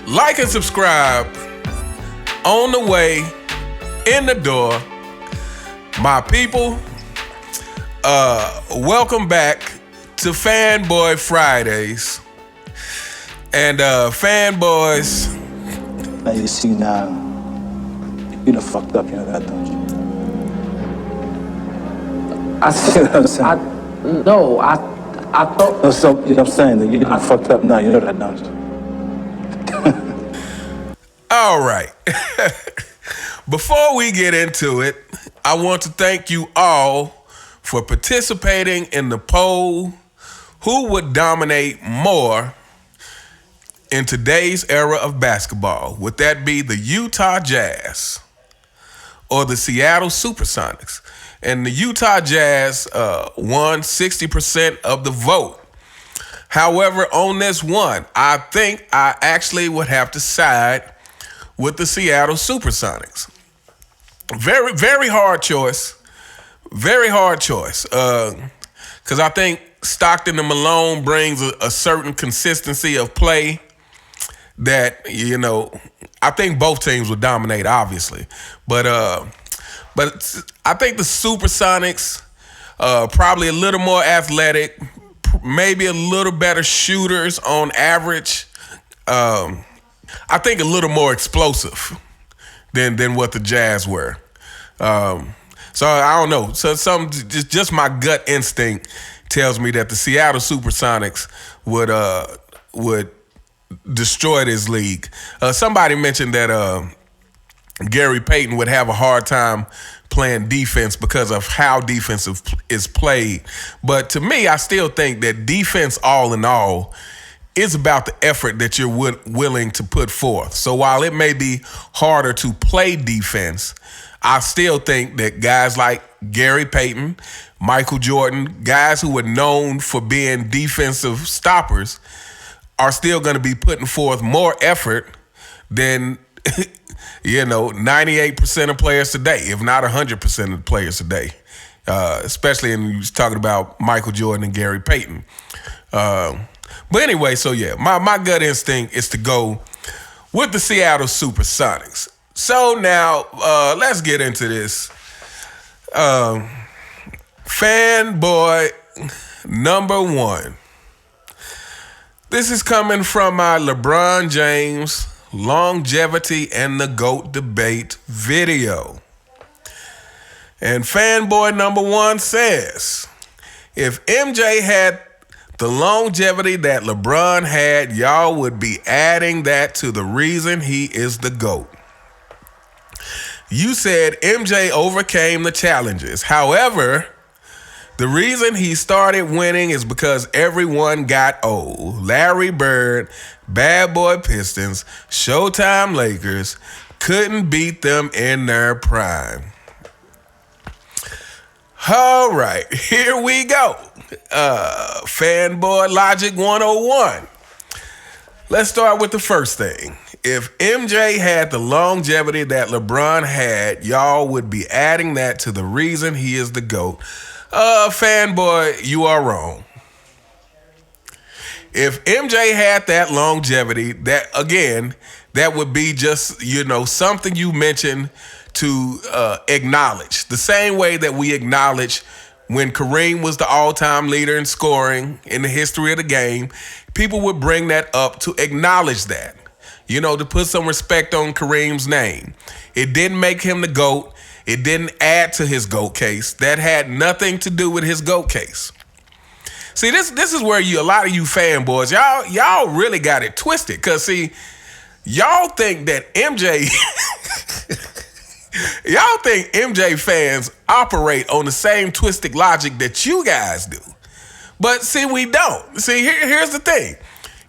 Like and subscribe on the way, in the door. My people, welcome back to Fanboy Fridays. And fanboys. Now you see now, you done fucked up, you know that, don't you? I thought. No, so, you know what I'm saying? That you done fucked up now, you know that, don't you? All right. Before we get into it, I want to thank you all for participating in the poll. Who would dominate more in today's era of basketball? Would that be the Utah Jazz or the Seattle SuperSonics? And the Utah Jazz won 60% of the vote. However, on this one, I think I actually would have to side with the Seattle SuperSonics. Very, very hard choice. Very hard choice. Because I think Stockton and Malone brings a certain consistency of play that, you know, I think both teams would dominate, obviously. But I think the SuperSonics, probably a little more athletic, maybe a little better shooters on average. I think a little more explosive than what the Jazz were. So I don't know. So just my gut instinct tells me that the Seattle SuperSonics would destroy this league. Somebody mentioned that Gary Payton would have a hard time playing defense because of how defensive is played. But to me, I still think that defense, all in all, is about the effort that you're willing to put forth. So while it may be harder to play defense, I still think that guys like Gary Payton, Michael Jordan, guys who were known for being defensive stoppers, are still going to be putting forth more effort than 98% of players today, if not 100% of players today, especially when you're talking about Michael Jordan and Gary Payton. But anyway, so yeah, my gut instinct is to go with the Seattle SuperSonics. So now, let's get into this. Fanboy number one. This is coming from my LeBron James longevity and the GOAT debate video. And fanboy number one says, if MJ had the longevity that LeBron had, y'all would be adding that to the reason he is the GOAT. You said MJ overcame the challenges. However, the reason he started winning is because everyone got old. Larry Bird, Bad Boy Pistons, Showtime Lakers couldn't beat them in their prime. All right, here we go. Fanboy Logic 101. Let's start with the first thing. If MJ had the longevity that LeBron had, y'all would be adding that to the reason he is the GOAT. Fanboy, you are wrong. If MJ had that longevity, that would be just, something you mentioned to acknowledge. The same way that we acknowledge when Kareem was the all-time leader in scoring in the history of the game, people would bring that up to acknowledge that, to put some respect on Kareem's name. It didn't make him the GOAT. It didn't add to his GOAT case. That had nothing to do with his GOAT case. See, this is where a lot of you fanboys, y'all really got it twisted. Because, see, y'all think that MJ... Y'all think MJ fans operate on the same twisted logic that you guys do. But see, we don't. See, here's the thing.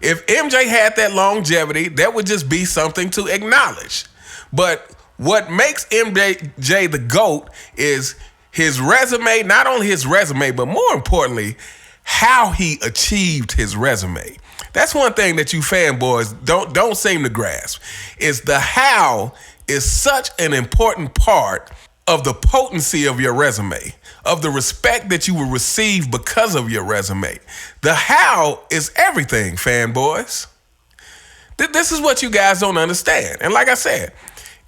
If MJ had that longevity, that would just be something to acknowledge. But what makes MJ the GOAT is his resume, not only his resume, but more importantly, how he achieved his resume. That's one thing that you fanboys don't seem to grasp, is the how is such an important part of the potency of your resume, of the respect that you will receive because of your resume. The how is everything, fanboys. This is what you guys don't understand. And like I said,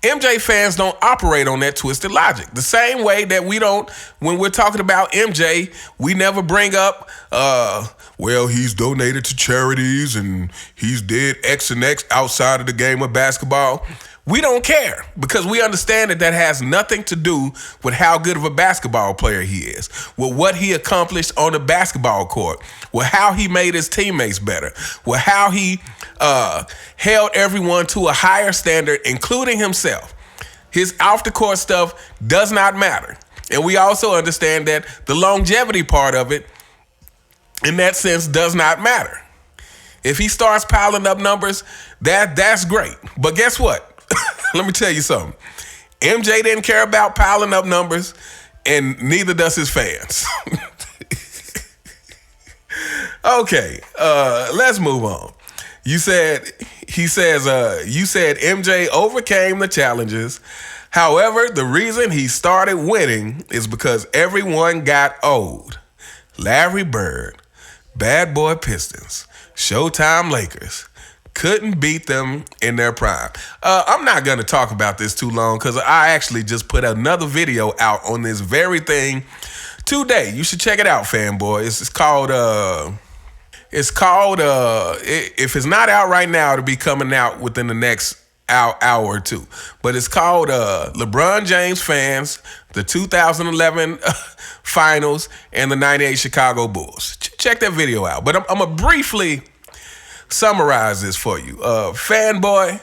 MJ fans don't operate on that twisted logic. The same way that we don't, when we're talking about MJ, we never bring up, well, he's donated to charities and he's did X and X outside of the game of basketball. We don't care because we understand that has nothing to do with how good of a basketball player he is, with what he accomplished on the basketball court, with how he made his teammates better, with how he held everyone to a higher standard, including himself. His off-the-court stuff does not matter. And we also understand that the longevity part of it, in that sense, does not matter. If he starts piling up numbers, that's great. But guess what? Let me tell you something. MJ didn't care about piling up numbers, and neither does his fans. Okay, let's move on. You said MJ overcame the challenges. However, the reason he started winning is because everyone got old. Larry Bird, Bad Boy Pistons, Showtime Lakers couldn't beat them in their prime. I'm not going to talk about this too long because I actually just put another video out on this very thing today. You should check it out, fanboy. It's called, if it's not out right now, it'll be coming out within the next hour or two. But it's called LeBron James Fans, the 2011 Finals, and the 98 Chicago Bulls. Check that video out. But I'm going to briefly summarize this for you. Fanboy,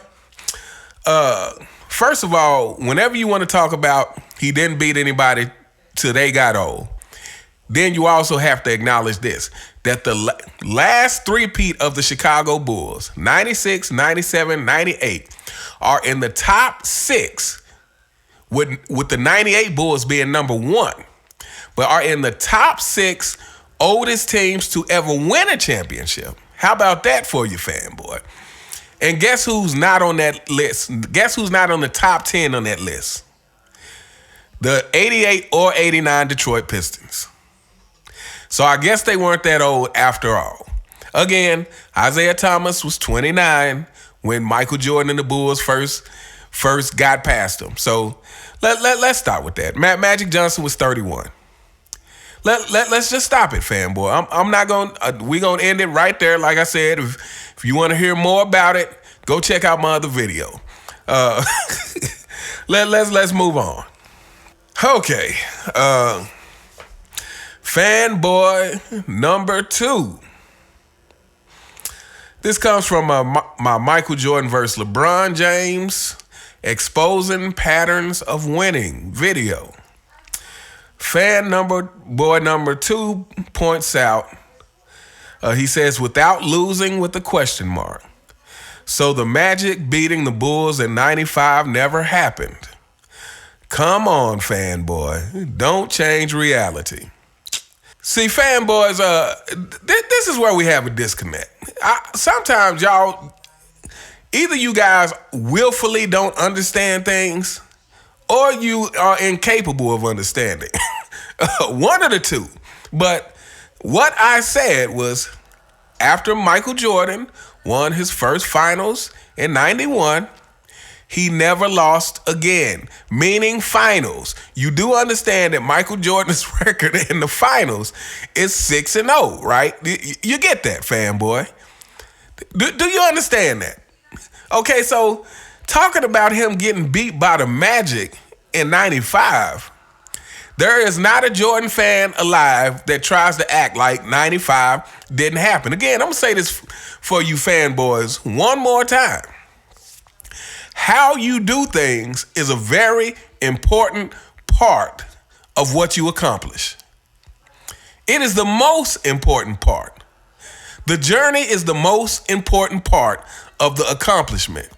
first of all, whenever you want to talk about he didn't beat anybody till they got old, then you also have to acknowledge this, that the last three-peat of the Chicago Bulls, 96, 97, 98, are in the top six, with the 98 Bulls being number one, but are in the top six oldest teams to ever win a championship. How about that for you, fanboy? And guess who's not on that list? Guess who's not on the top 10 on that list? The 88 or 89 Detroit Pistons. So I guess they weren't that old after all. Again, Isaiah Thomas was 29 when Michael Jordan and the Bulls first got past him. So let's start with that. Magic Johnson was 31. Let's just stop it, fanboy. I'm not gonna. We gonna end it right there. Like I said, if you want to hear more about it, go check out my other video. Let's move on. Okay, fanboy number 2. This comes from my Michael Jordan versus LeBron James exposing patterns of winning video. Fanboy number 2 points out, he says, without losing with a question mark. So the Magic beating the Bulls in 95 never happened. Come on, fanboy. Don't change reality. See, fanboys, this is where we have a disconnect. Sometimes y'all, either you guys willfully don't understand things or you are incapable of understanding. One of the two. But what I said was, after Michael Jordan won his first finals in 91, he never lost again, meaning finals. You do understand that Michael Jordan's record in the finals is 6-0, right? You get that, fanboy? Do you understand that? Okay, so talking about him getting beat by the Magic in 95, there is not a Jordan fan alive that tries to act like 95 didn't happen. Again, I'm going to say this for you fanboys one more time. How you do things is a very important part of what you accomplish. It is the most important part. The journey is the most important part of the accomplishment.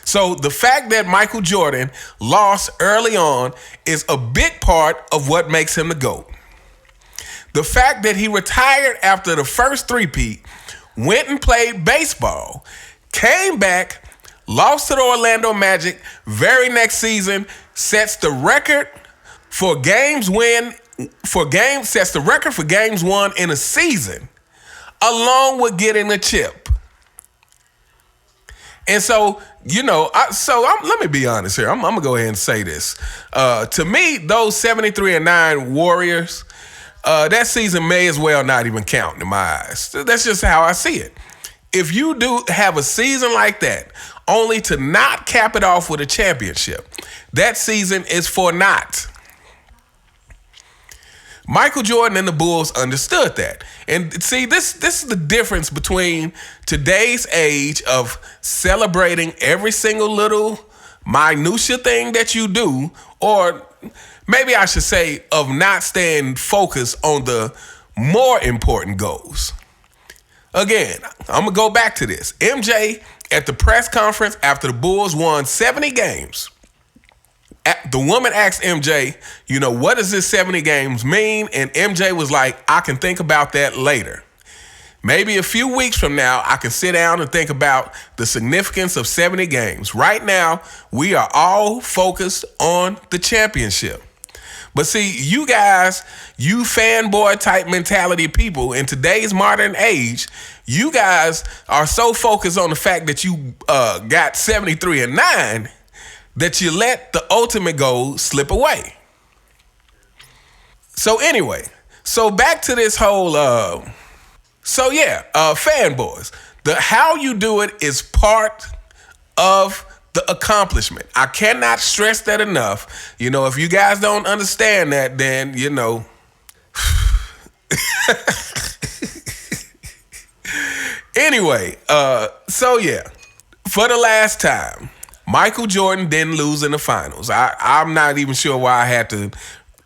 So the fact that Michael Jordan lost early on is a big part of what makes him the GOAT. The fact that he retired after the first three-peat, went and played baseball, came back, lost to the Orlando Magic, very next season, sets the record for games won in a season, along with getting a chip. And so, let me be honest here. I'm gonna go ahead and say this. To me, those 73-9 Warriors, that season may as well not even count in my eyes. That's just how I see it. If you do have a season like that, only to not cap it off with a championship, that season is for naught. Michael Jordan and the Bulls understood that. And see, this is the difference between today's age of celebrating every single little minutia thing that you do, or maybe I should say of not staying focused on the more important goals. Again, I'm going to go back to this. MJ at the press conference after the Bulls won 70 games. The woman asked MJ, what does this 70 games mean? And MJ was like, I can think about that later. Maybe a few weeks from now, I can sit down and think about the significance of 70 games. Right now, we are all focused on the championship. But see, you guys, you fanboy type mentality people in today's modern age, you guys are so focused on the fact that you got 73-9 that you let the ultimate goal slip away. So anyway, back to this whole, fanboys. How you do it is part of the accomplishment. I cannot stress that enough. If you guys don't understand that, then, Anyway, for the last time, Michael Jordan didn't lose in the finals. I'm not even sure why I had to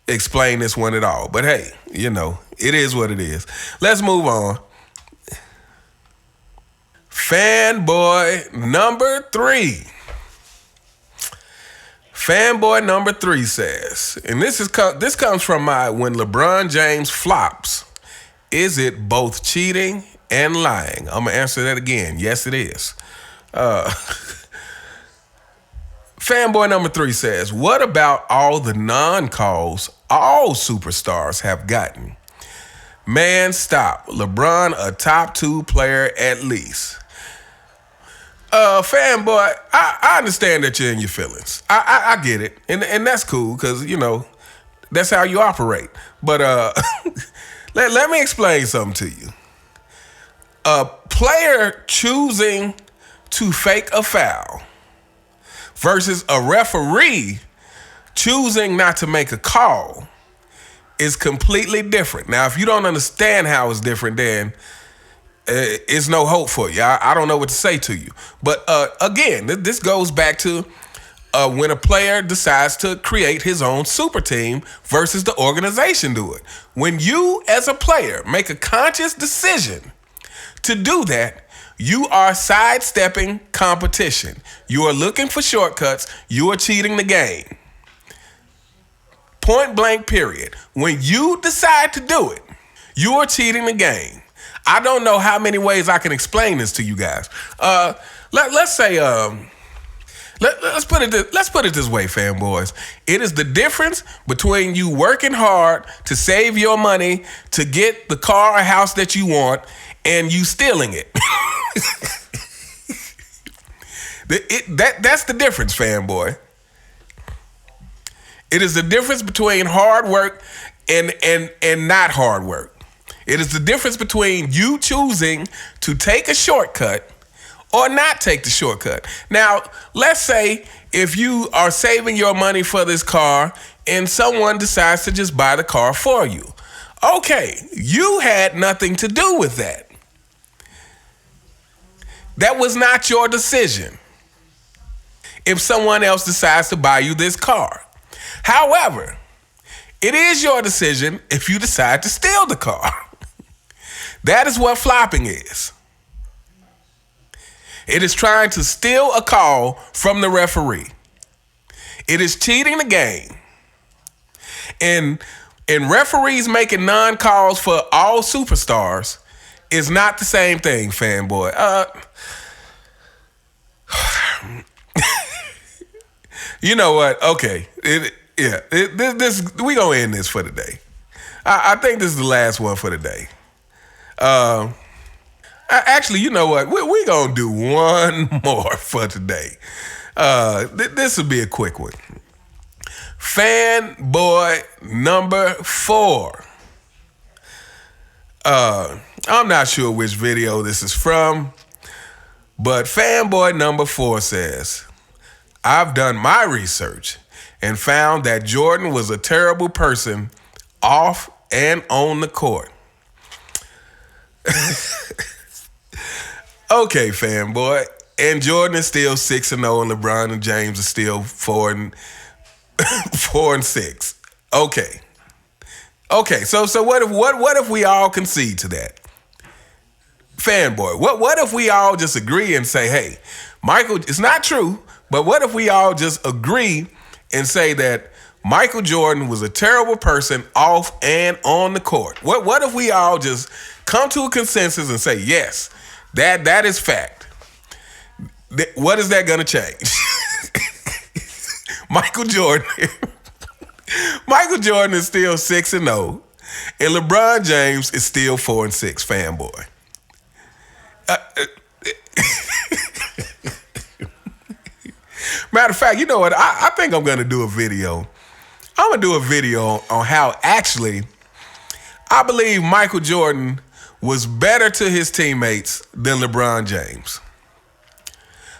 explain this one at all. But hey, it is what it is. Let's move on. Fanboy number 3. Fanboy number 3 says, and this comes from my when LeBron James flops, is it both cheating and lying? I'm going to answer that again. Yes, it is. Fanboy number 3 says, what about all the non-calls all superstars have gotten? Man, stop. LeBron a top 2 player at least. Fanboy, I understand that you're in your feelings. I get it. And that's cool because, that's how you operate. But let me explain something to you. A player choosing to fake a foul versus a referee choosing not to make a call is completely different. Now, if you don't understand how it's different, then it's no hope for you. I don't know what to say to you. But again, this goes back to when a player decides to create his own super team versus the organization do it. When you, as a player, make a conscious decision to do that, you are sidestepping competition. You are looking for shortcuts. You are cheating the game. Point blank, period. When you decide to do it, you are cheating the game. I don't know how many ways I can explain this to you guys. Let's say, let's put it this way, fanboys. It is the difference between you working hard to save your money to get the car or house that you want and you stealing it. That's the difference, fanboy. It is the difference between hard work and not hard work. It is the difference between you choosing to take a shortcut or not take the shortcut. Now, let's say if you are saving your money for this car and someone decides to just buy the car for you. Okay, you had nothing to do with that. That was not your decision if someone else decides to buy you this car. However, it is your decision if you decide to steal the car. That is what flopping is. It is trying to steal a call from the referee. It is cheating the game. And referees making non-calls for all superstars is not the same thing, fanboy. You know what? Okay. We gonna end this for today. I think this is the last one for today. Actually, you know what? We're going to do one more for today. This will be a quick one. Fanboy number 4. I'm not sure which video this is from, but fanboy number 4 says, I've done my research and found that Jordan was a terrible person off and on the court. Okay, fanboy. And Jordan is still 6-0, and LeBron and James are still 4-6. Okay. So what if we all concede to that? Fanboy, what if we all just agree and say, hey, Michael, it's not true, but what if we all just agree and say that Michael Jordan was a terrible person off and on the court? What if we all just come to a consensus and say, yes, that is fact? What is that going to change? Michael Jordan is still 6-0, and LeBron James is still 4-6, fanboy. Matter of fact, you know what? I think I'm going to do a video. I'm going to do a video on how actually I believe Michael Jordan was better to his teammates than LeBron James.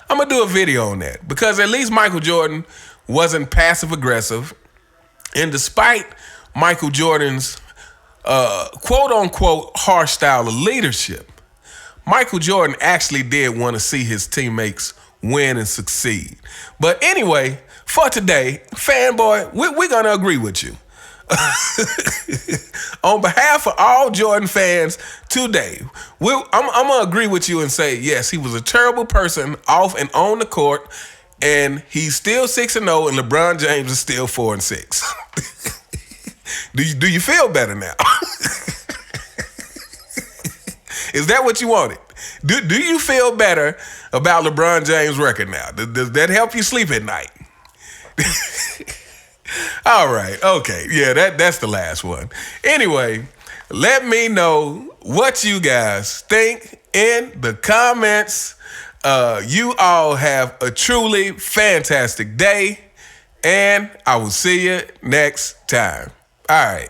I'm going to do a video on that because at least Michael Jordan wasn't passive aggressive. And despite Michael Jordan's quote unquote harsh style of leadership, Michael Jordan actually did want to see his teammates win and succeed. But anyway, for today, fanboy, we're going to agree with you. On behalf of all Jordan fans today, I'm going to agree with you and say, yes, he was a terrible person off and on the court, and he's still 6-0, and LeBron James is still 4-6. Do you feel better now? Is that what you wanted? Do you feel better about LeBron James' record now? Does that help you sleep at night? All right, okay. Yeah, that's the last one. Anyway, let me know what you guys think in the comments. You all have a truly fantastic day, and I will see you next time. All right.